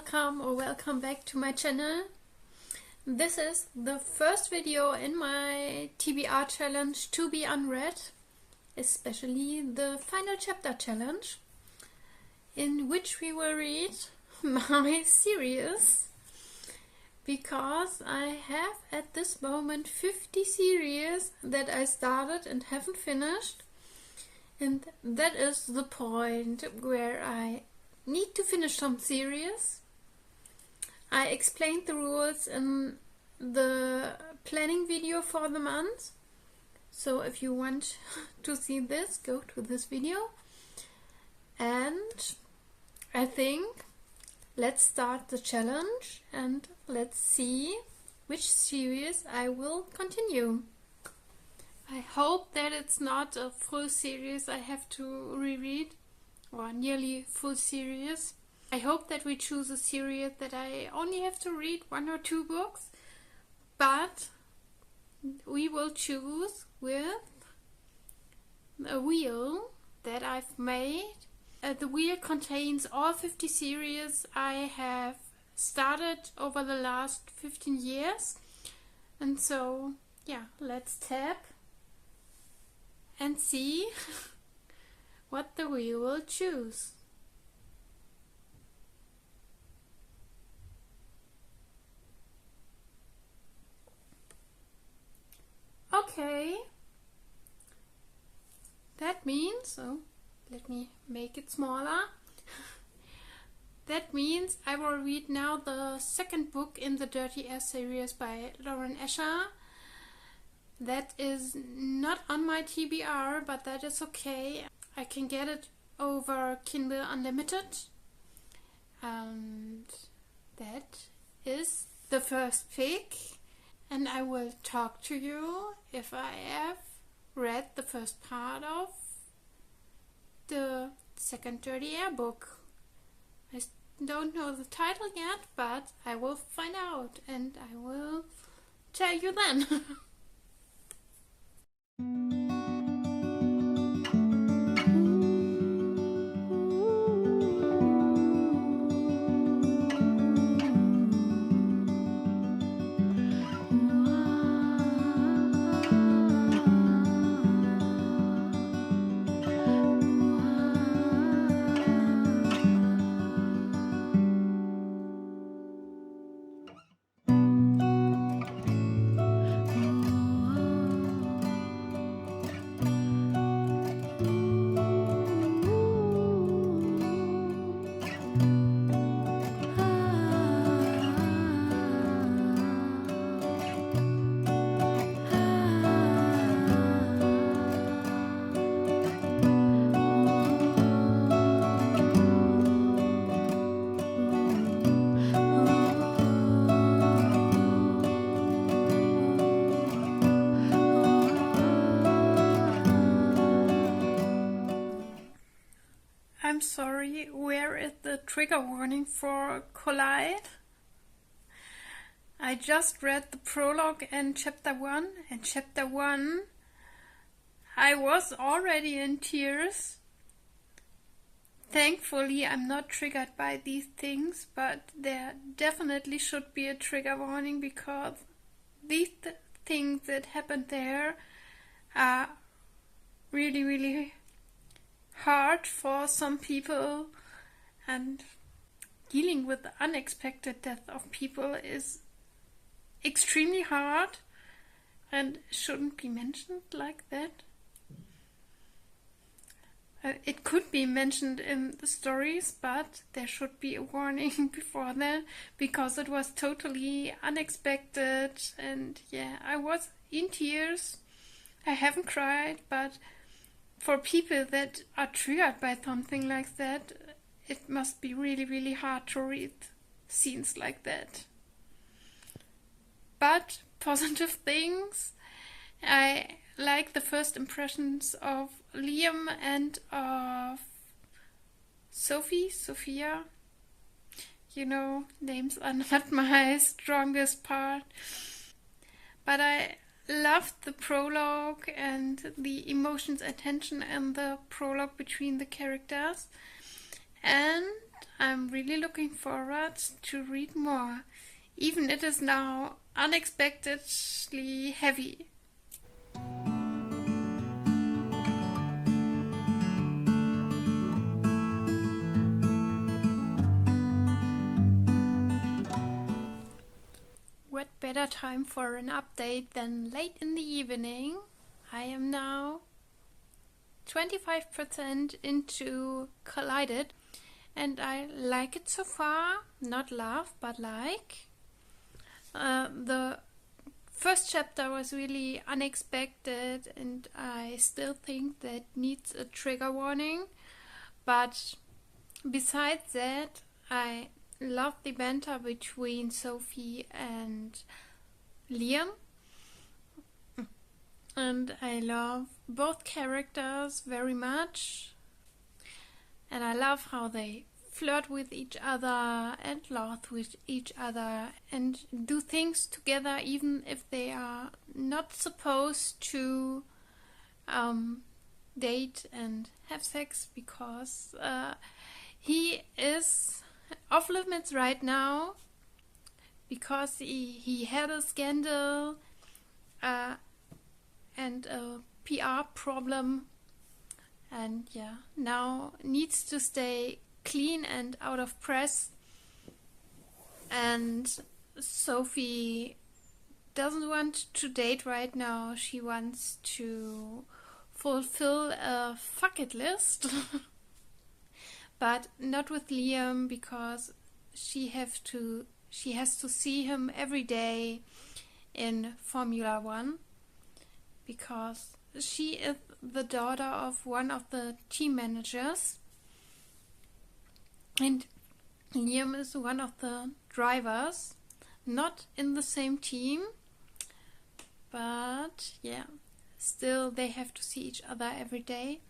welcome or welcome back to my channel. This is the first video in my TBR challenge to be unread, especially the final chapter challenge, in which we will read my series, because I have at this moment 50 series that I started and haven't finished, and that is the point where I need to finish some series. I explained the rules in the planning video for the month, so if you want to see this, go to this video. And I think let's start the challenge and let's see which series I will continue. I hope that it's not a full series I have to reread, or nearly full series. I hope that we choose a series that I only have to read 1 or 2 books, but we will choose with a wheel that I've made. The wheel contains all 50 series I have started over the last 15 years. And so, yeah, let's tap and see what the wheel will choose. Okay, that means, so let me make it smaller. That means I will read now the second book in the Dirty Air series by Lauren Escher. That is not on my TBR, but that is okay. I can get it over Kindle Unlimited. And that is the first pick. And I will talk to you if I have read the first part of the second Dirty Air book. I don't know the title yet, but I will find out and I will tell you then. I'm sorry, where is the trigger warning for Collide? I just read the prologue and chapter 1, and chapter 1 I was already in tears. Thankfully I'm not triggered by these things, but there definitely should be a trigger warning, because these things that happened there are really hard for some people, and dealing with the unexpected death of people is extremely hard and shouldn't be mentioned like that. It could be mentioned in the stories, but there should be a warning before that, because it was totally unexpected. And yeah, I was in tears. I haven't cried, but for people that are triggered by something like that, it must be really hard to read scenes like that. But positive things, I like the first impressions of Liam and of Sophia. You know, names are not my strongest part. But I loved the prologue and the emotions and tension in the prologue between the characters, and I'm really looking forward to read more, even it is now unexpectedly heavy. What better time for an update than late in the evening? I am now 25% into Collided, and I like it so far. Not love, but like. The first chapter was really unexpected, and I still think that needs a trigger warning. But besides that, I love the banter between Sophie and Liam. And I love both characters very much. And I love how they flirt with each other and laugh with each other and do things together even if they are not supposed to date and have sex, because he is off limits right now because he had a scandal and a PR problem, and now needs to stay clean and out of press. And Sophie doesn't want to date right now. She wants to fulfill a fuck it list. But not with Liam, because she has to see him every day in Formula One, because she is the daughter of one of the team managers and Liam is one of the drivers, not in the same team, but still they have to see each other every day,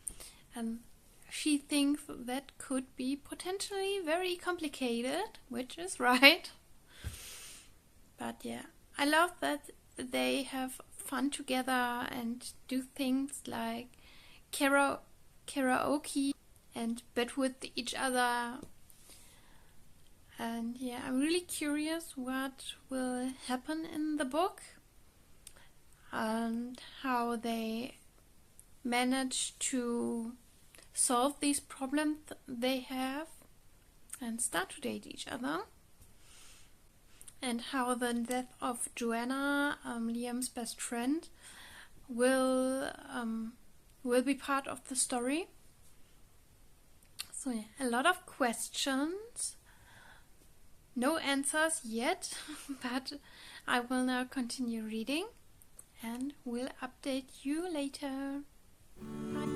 and she thinks that could be potentially very complicated, which is right. But I love that they have fun together and do things like karaoke and bet with each other. And I'm really curious what will happen in the book and how they manage to solve these problems they have and start to date each other, and how the death of Joanna, Liam's best friend, will be part of the story. So a lot of questions, no answers yet, but I will now continue reading and will update you later. Bye.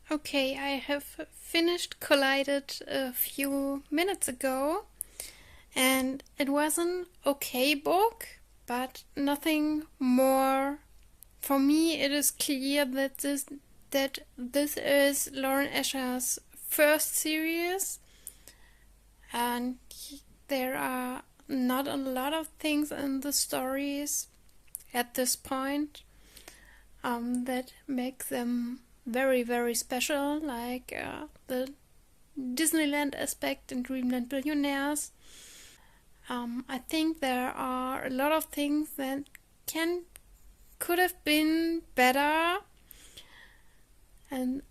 Okay, I have finished Collided a few minutes ago, and it was an okay book, but nothing more. For me, it is clear that this is Lauren Escher's first series, and there are not a lot of things in the stories at this point that make them very, very special, like the Disneyland aspect in Dreamland Billionaires. I think there are a lot of things that could have been better, and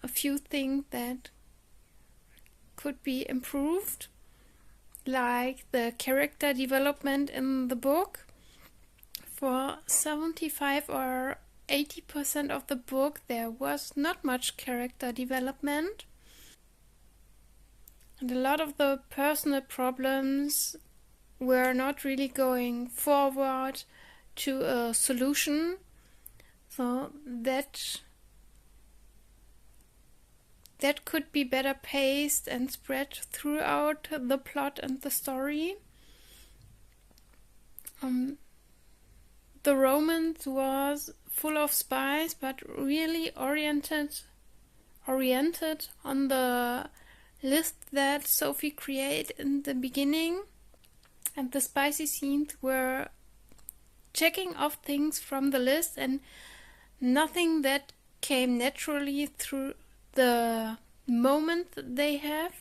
a few things that could be improved, like the character development in the book. For 75 or 80% of the book there was not much character development. And a lot of the personal problems were not really going forward to a solution. So that could be better paced and spread throughout the plot and the story. The romance was full of spice, but really oriented on the list that Sophie created in the beginning. And the spicy scenes were checking off things from the list and nothing that came naturally through the moment that they have,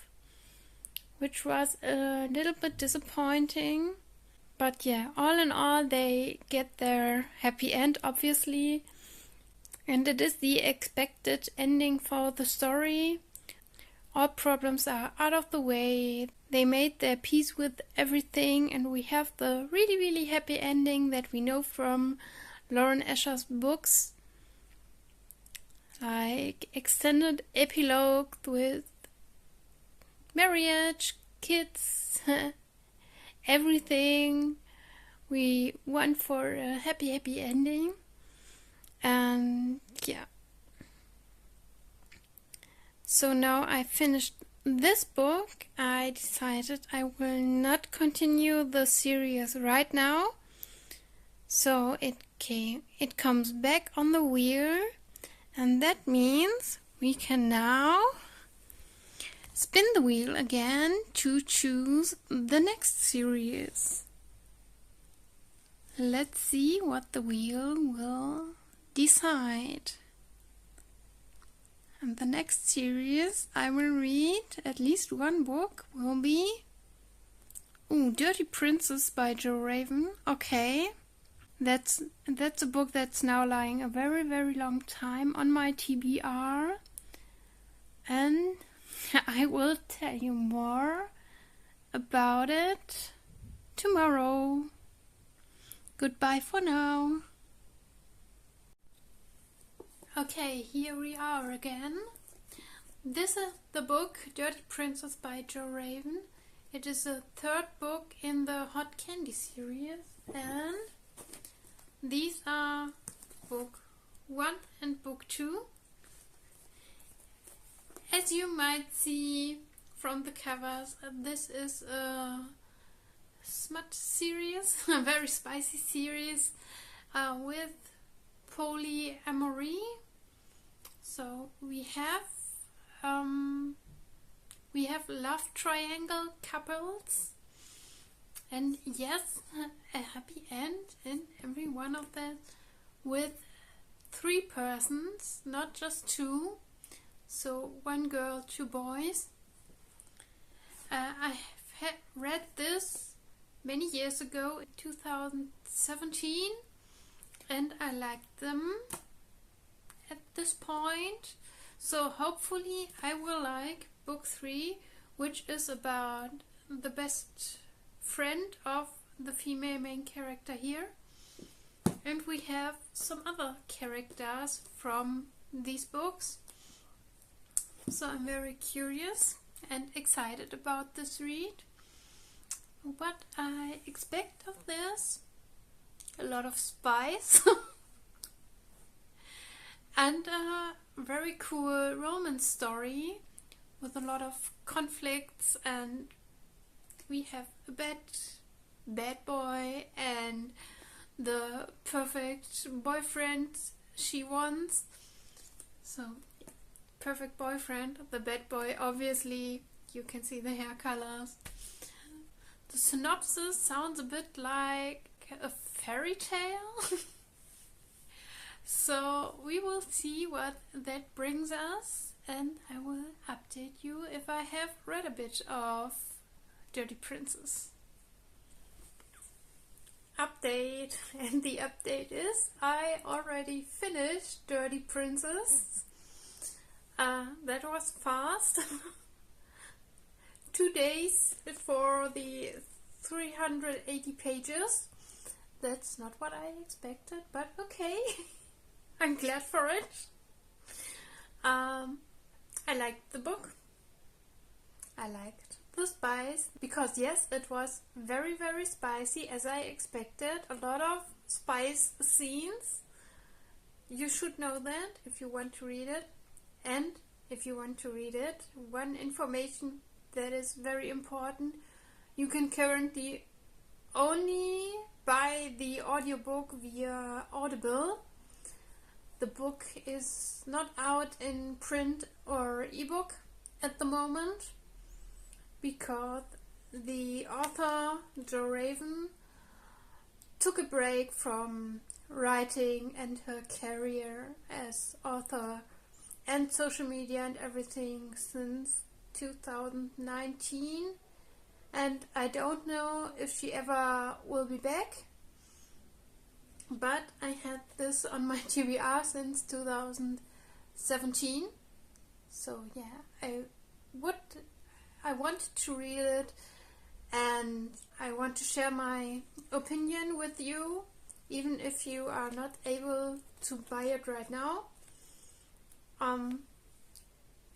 which was a little bit disappointing. But yeah, all in all, they get their happy end, obviously. And it is the expected ending for the story. All problems are out of the way. They made their peace with everything, and we have the really, really happy ending that we know from Lauren Escher's books. Like extended epilogue with marriage, kids, everything. We went for a happy, happy ending. And yeah. So now I finished this book. I decided I will not continue the series right now. So it comes back on the wheel. And that means we can now spin the wheel again to choose the next series. Let's see what the wheel will decide. And the next series I will read, at least one book, will be Dirty Princess by Jo Raven. Okay. That's a book that's now lying a very, very long time on my TBR. And I will tell you more about it tomorrow. Goodbye for now. Okay, here we are again. This is the book Dirty Princess by Jo Raven. It is the third book in the Hot Candy series, and these are book 1 and book 2. As you might see from the covers, this is a smut series, a very spicy series with polyamory. So we have love triangle couples, and yes, a happy end in every one of them, with 3 persons, not just 2. So 1 girl, 2 boys. I have read this many years ago, in 2017, and I liked them at this point. So hopefully I will like book 3, which is about the best friend of the female main character here. And we have some other characters from these books. So I'm very curious and excited about this read. What I expect of this: a lot of spice and a very cool romance story with a lot of conflicts, and we have a bad boy and the perfect boyfriend she wants. So perfect boyfriend, the bad boy, obviously. You can see the hair colors. The synopsis sounds a bit like a fairy tale. So we will see what that brings us, and I will update you if I have read a bit of Dirty Princess. Update, and the update is I already finished Dirty Princess. That was fast. 2 days for the 380 pages. That's not what I expected, but okay. I'm glad for it. I liked the book. I liked the spice because yes, it was very, very spicy as I expected. A lot of spice scenes. You should know that if you want to read it. And if you want to read it, one information that is very important, you can currently only buy the audiobook via Audible. The book is not out in print or ebook at the moment because the author, Jo Raven, took a break from writing and her career as author and social media and everything since 2019, and I don't know if she ever will be back, but I had this on my TBR since 2017, so yeah, I wanted to read it and I want to share my opinion with you, even if you are not able to buy it right now.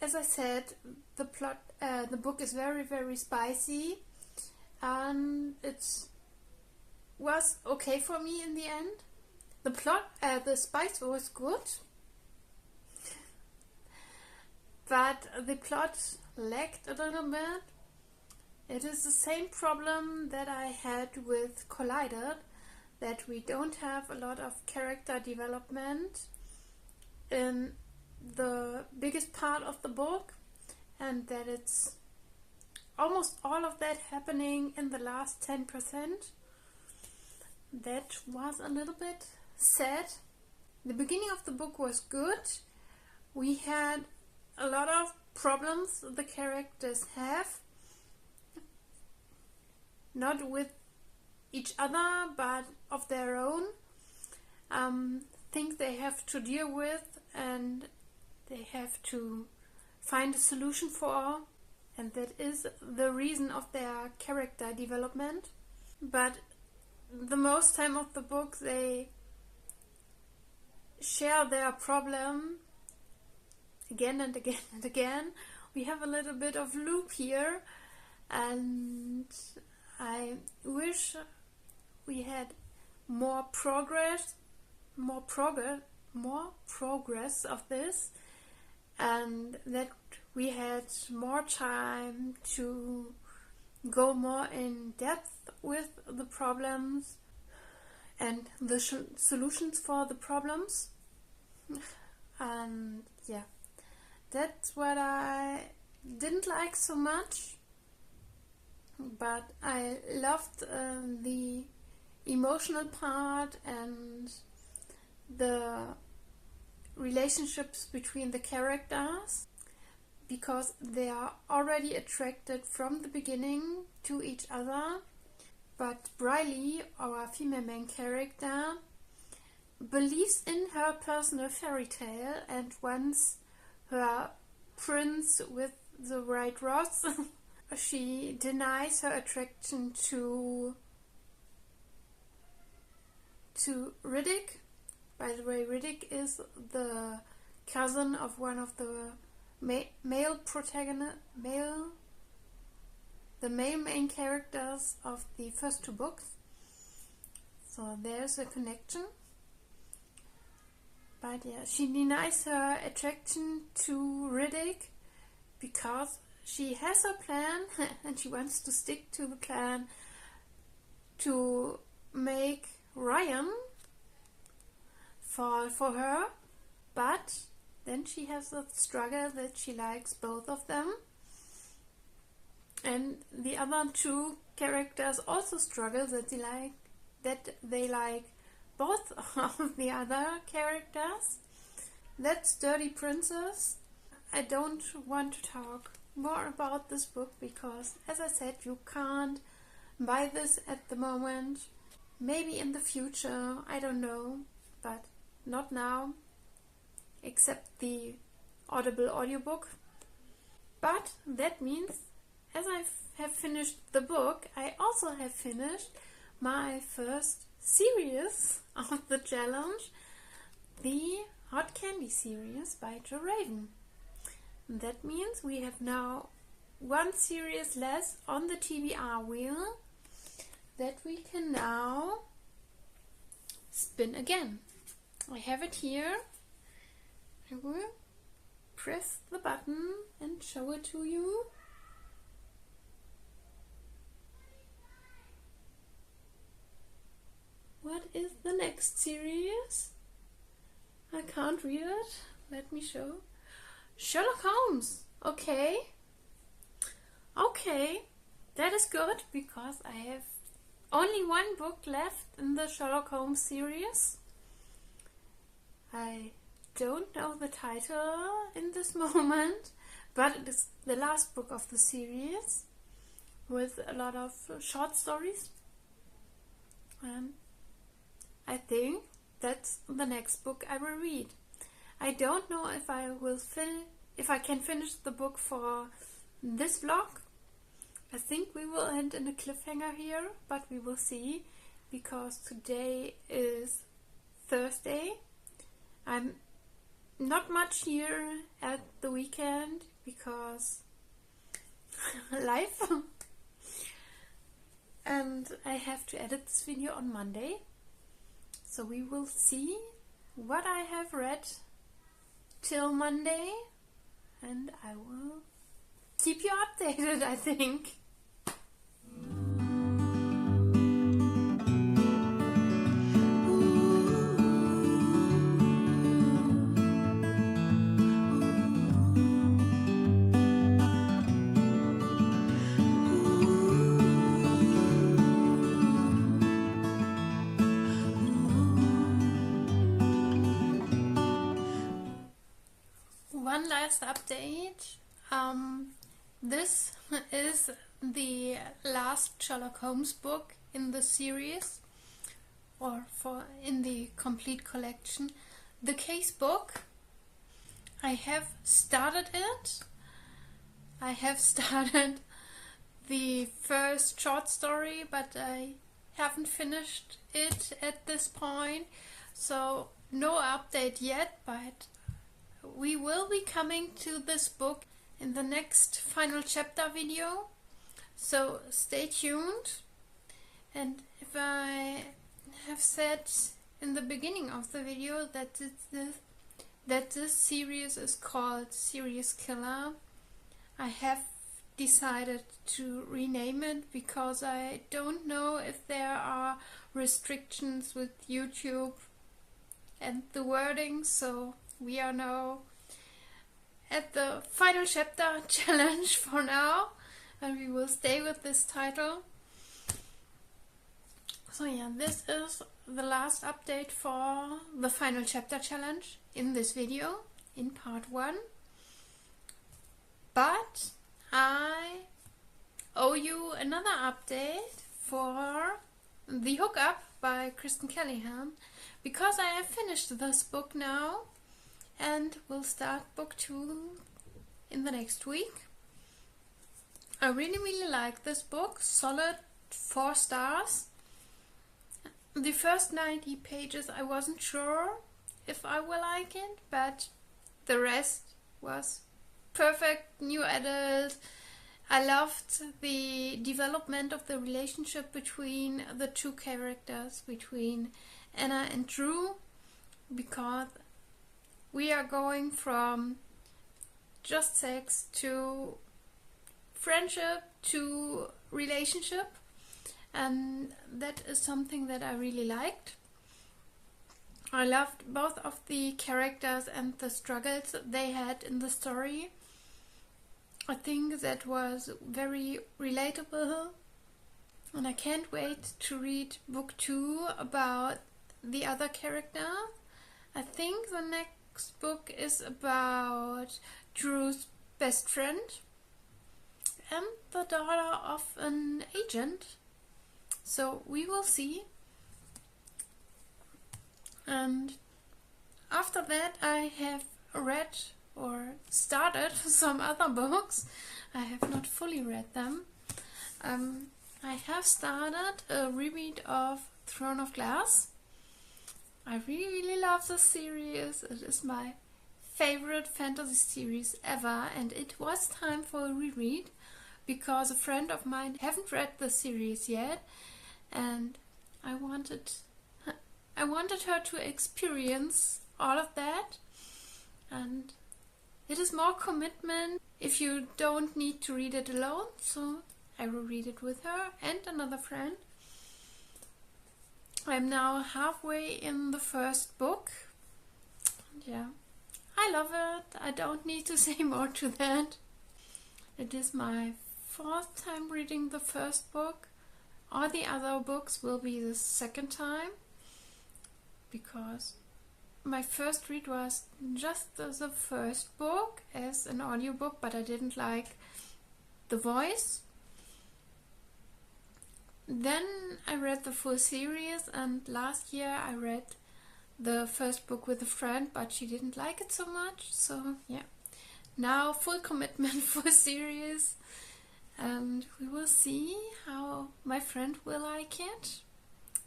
As I said, the book is very, very spicy, and it was okay for me in the end. The spice was good, but the plot lacked a little bit. It is the same problem that I had with Collided, that we don't have a lot of character development in the biggest part of the book, and that it's almost all of that happening in the last 10%. That was a little bit sad. The beginning of the book was good. We had a lot of problems the characters have, not with each other but of their own, things they have to deal with and they have to find a solution for, and that is the reason of their character development. But the most time of the book they share their problem again and again and again. We have a little bit of loop here, and I wish we had more progress of this, and that we had more time to go more in depth with the problems and the solutions for the problems. And yeah, that's what I didn't like so much, but I loved the emotional part and the relationships between the characters, because they are already attracted from the beginning to each other. But Briley, our female main character, believes in her personal fairy tale and wants her prince with the white rose. She denies her attraction to Riddick. By the way, Riddick is the cousin of one of the male main characters of the first two books. So there's a connection. But yeah, she denies her attraction to Riddick because she has her plan and she wants to stick to the plan to make Ryan fall for her, but then she has a struggle that she likes both of them, and the other two characters also struggle that they like both of the other characters. That's Dirty Princess. I don't want to talk more about this book because, as I said, you can't buy this at the moment. Maybe in the future, I don't know, but not now, except the Audible audiobook. But that means, as I have finished the book, I also have finished my first series of the challenge, the Hot Candy series by Jo Raven. That means we have now one series less on the TBR wheel that we can now spin again. I have it here. I will press the button and show it to you. What is the next series? I can't read it. Let me show. Sherlock Holmes. Okay. Okay. That is good because I have only one book left in the Sherlock Holmes series. I don't know the title in this moment, but it is the last book of the series with a lot of short stories. And I think that's the next book I will read. I don't know if I can finish the book for this vlog. I think we will end in a cliffhanger here, but we will see, because today is Thursday. I'm not much here at the weekend because life. And I have to edit this video on Monday. So we will see what I have read till Monday, and I will keep you updated, I think. One last update. This is the last Sherlock Holmes book in the series, or in the complete collection. The case book. I have started it. I have started the first short story, but I haven't finished it at this point. So no update yet, but we will be coming to this book in the next final chapter video, so stay tuned. And if I have said in the beginning of the video that this series is called Serious Killer, I have decided to rename it because I don't know if there are restrictions with YouTube and the wording, so we are now at the final chapter challenge for now, and we will stay with this title. So yeah, this is the last update for the final chapter challenge in this video, in part 1. But I owe you another update for The Hookup by Kristen Callahan, because I have finished this book now and will start book 2 in the next week. I really like this book. Solid 4 stars. The first 90 pages I wasn't sure if I will like it, but the rest was perfect, new adult. I loved the development of the relationship between the two characters, between Anna and Drew, because we are going from just sex to friendship to relationship, and that is something that I really liked. I loved both of the characters and the struggles they had in the story. I think that was very relatable, and I can't wait to read book 2 about the other character. I think the next book is about Drew's best friend and the daughter of an agent. So we will see. And after that I have read or started some other books. I have not fully read them. I have started a reread of Throne of Glass. I really love this series. It is my favorite fantasy series ever, and it was time for a reread. because a friend of mine haven't read the series yet, and I wanted her to experience all of that, and it is more commitment if you don't need to read it alone, so I will read it with her and another friend. I'm now halfway in the first book. Yeah, I love it. I don't need to say more to that. It is my 4th time reading the first book. All the other books will be the 2nd time, because my first read was just the first book as an audiobook, but I didn't like the voice. Then I read the full series, and last year I read the first book with a friend, but she didn't like it so much. So yeah, now full commitment for a series, and we will see how my friend will like it.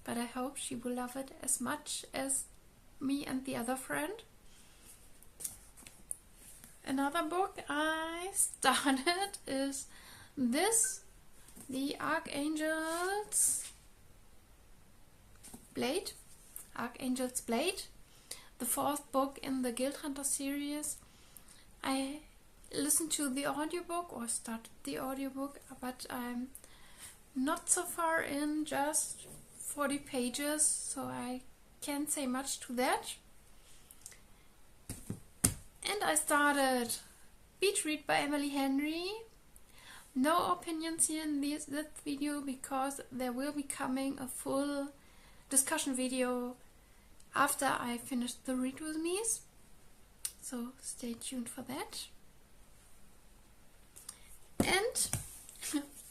But I hope she will love it as much as me and the other friend. Another book I started is this, the Archangel's Blade, the 4th book in the Guild Hunter series. I listened to the audiobook, or started the audiobook, but I'm not so far in, just 40 pages, so I can't say much to that. And I started Beach Read by Emily Henry. No opinions here in this video, because there will be coming a full discussion video after I finish the read with me. So stay tuned for that. And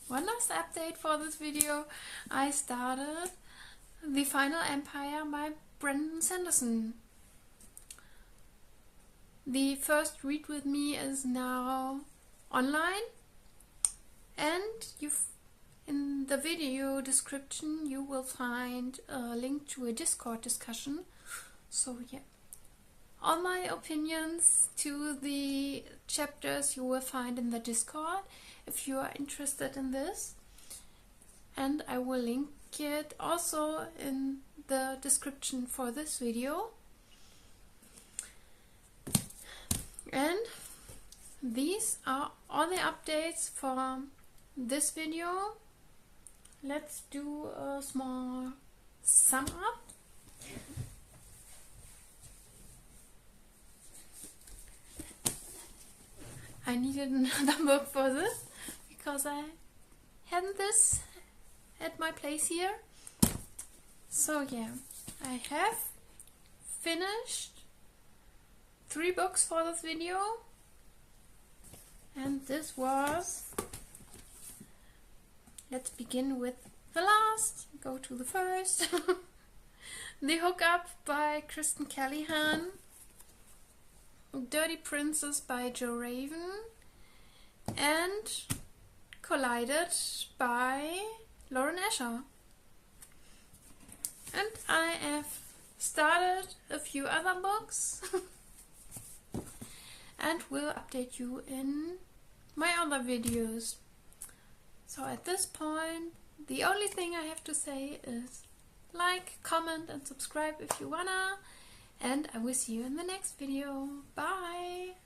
one last update for this video. I started The Final Empire by Brandon Sanderson. The first read with me is now online, and in the video description you will find a link to a Discord discussion. So yeah, all my opinions to the chapters you will find in the Discord if you are interested in this, and I will link it also in the description for this video. And these are all the updates for this video. Let's do a small sum up. I needed another book for this, because I hadn't this at my place here. So yeah, I have finished 3 books for this video, and this was, let's begin with the last, go to the first. The Hookup by Kristen Callahan, Dirty Princess by Jo Raven, and Collided by Lauren Asher. And I have started a few other books and will update you in my other videos. So at this point, the only thing I have to say is like, comment and subscribe if you wanna, and I will see you in the next video. Bye!